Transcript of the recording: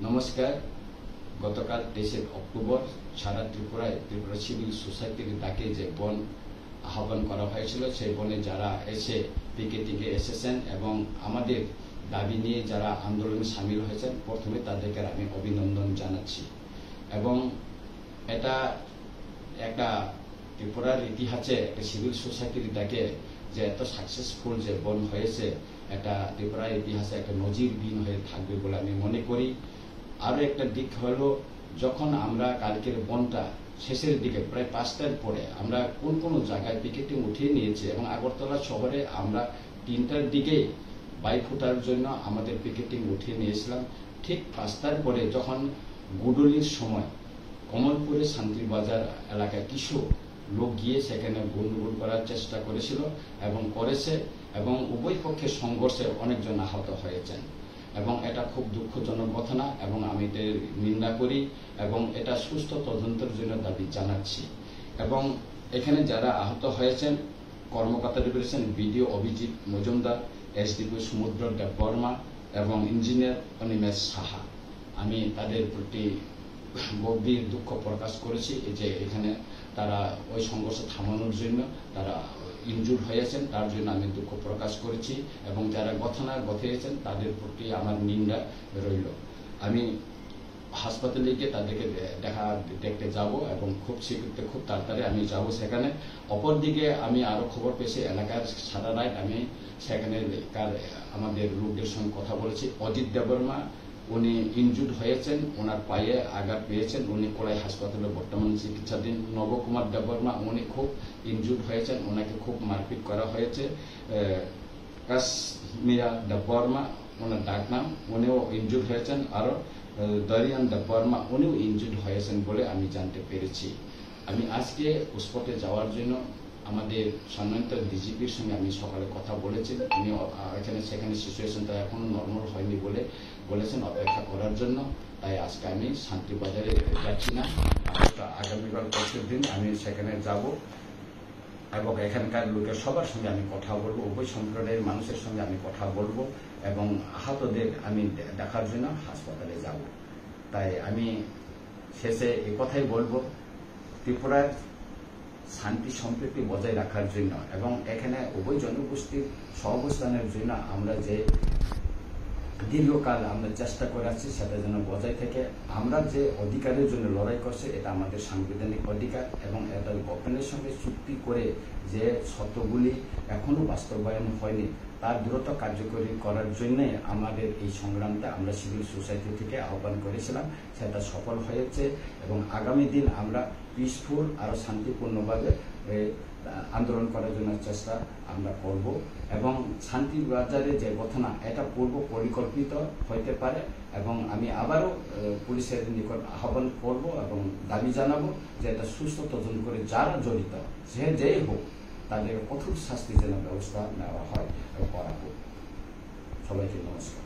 নমস্কার। গতকাল 23 অক্টোবর সারা ত্রিপুরা সিভিল সোসাইটির ডাকে যে বন আহ্বান করা হয়েছিল, সেই বনে যারা এসে পিকেটিংয়ে এসেছেন এবং আমাদের দাবি নিয়ে যারা আন্দোলনে সামিল হয়েছেন, প্রথমে তাদেরকে আমি অভিনন্দন জানাচ্ছি। এবং এটা একটা ত্রিপুরার ইতিহাসে একটা সিভিল সোসাইটির ডাকে যে এত সাকসেসফুল যে বন হয়েছে, এটা ত্রিপুরার ইতিহাসে একটা নজিরবিহীন হয়ে থাকবে বলে আমি মনে করি। আরও একটা দিক হলো, যখন আমরা কালকের বনটা শেষের দিকে প্রায় 5টার পরে আমরা কোন কোন জায়গায় পিকেটিং উঠিয়ে নিয়েছি এবং আগরতলা শহরে আমরা 3টার দিকে বাইক ওঠার জন্য আমাদের পিকেটিং উঠিয়ে নিয়েছিলাম। ঠিক 5টার পরে যখন গুডলির সময় কমলপুরে শান্তিবাজার এলাকায় কিছু লোক গিয়ে সেখানে গন্ডগোল করার চেষ্টা করেছিল এবং করেছে, এবং উভয় পক্ষের সংঘর্ষে অনেকজন আহত হয়েছেন এবং এটা খুব দুঃখজনক ঘটনা এবং আমি এর নিন্দা করি এবং এটা সুস্থ তদন্তের জন্য দাবি জানাচ্ছি। এবং এখানে যারা আহত হয়েছেন কর্মকর্তারা রয়েছেন বিডিও অভিজিৎ মজুমদার, এসডিপি সমুদ্র দেববর্মা এবং ইঞ্জিনিয়ার অনিমেষ সাহা। আমি তাদের প্রতি গভীর দুঃখ প্রকাশ করেছি যে এখানে তারা ওই সংঘর্ষ থামানোর জন্য তারা ইনজুর হয়েছেন, তার জন্য আমি দুঃখ প্রকাশ করেছি এবং যারা ঘটনা ঘটিয়েছেন তাদের প্রতি আমার নিন্দা রইল। আমি হাসপাতালে গিয়ে তাদেরকে দেখতে যাব এবং খুব শীঘ্র খুব তাড়াতাড়ি আমি যাব সেখানে। অপরদিকে আমি আরো খবর পেয়েছি এলাকার সারা রাত আমি সেখানে আমাদের লোকদের সঙ্গে কথা বলেছি। অজিত দেববর্মা উনি ইনজুর্ড হয়েছেন, ওনার পায়ে আঘাত পেয়েছেন, উনি কোলাই হাসপাতালে বর্তমান চিকিৎসাধীন। নবকুমার দেববর্মা উনি খুব ইনজুর্ড হয়েছেন, ওনাকে খুব মারপিট করা হয়েছে। কাশ্মীরা দেববর্মা ওনার ডাক নাম, উনিও ইনজুর্ড হয়েছেন। আরো দরিয়ান দেববর্মা উনিও ইনজুর্ড হয়েছেন বলে আমি জানতে পেরেছি। আমি আজকে স্পটে যাওয়ার জন্য আমাদের সম্মানিত ডিজিপির সঙ্গে আমি সকালে কথা বলেছি। উনি সেখানে সিচুয়েশনটা এখনো নর্মাল হয়নি বলে বলেছেন অপেক্ষা করার জন্য। তাই আজকে আমি শান্তিবাজারে যাচ্ছি না, আগামীকাল পরশুর দিন আমি সেখানে যাব এবং এখানকার লোকের সবার সঙ্গে আমি কথা বলবো, উভয় সম্প্রদায়ের মানুষের সঙ্গে আমি কথা বলবো এবং আহতদের আমি দেখার জন্য হাসপাতালে যাব। তাই আমি শেষে এই কথাই বলবো, ত্রিপুরার শান্তি সম্প্রীতি বজায় রাখার জন্য এবং এখানে উভয় জনগোষ্ঠীর সহাবস্থানের জন্য আমরা যে দীর্ঘকাল আমরা চেষ্টা করে আসছি, সেটা যেন বজায় থেকে আমরা যে অধিকারের জন্য লড়াই করছি, এটা আমাদের সাংবিধানিক অধিকার এবং এটা গভর্নমেন্টের সঙ্গে চুক্তি করে যে শর্তগুলি এখনো বাস্তবায়ন হয়নি, তার দ্রুত কার্যকরী করার জন্য আমাদের এই সংগ্রামটা আমরা সিভিল সোসাইটি থেকে আহ্বান করেছিলাম। সেটা সফল হয়েছে এবং আগামী দিন আমরা পিসফুল আর শান্তিপূর্ণভাবে আন্দোলন করার জন্য চেষ্টা আমরা করব এবং শান্তিবাজারে যে ঘটনা এটা পূর্ব পরিকল্পিত হইতে পারে এবং আমি আবারও পুলিশের নিকট আহ্বান করব এবং দাবি জানাবো যে এটা সুস্থ তদন্ত করে যারা জড়িত যেই হোক তাদের কঠোর শাস্তি যেন ব্যবস্থা নেওয়া হয় এবং করা হোক। সবাইকে নমস্কার।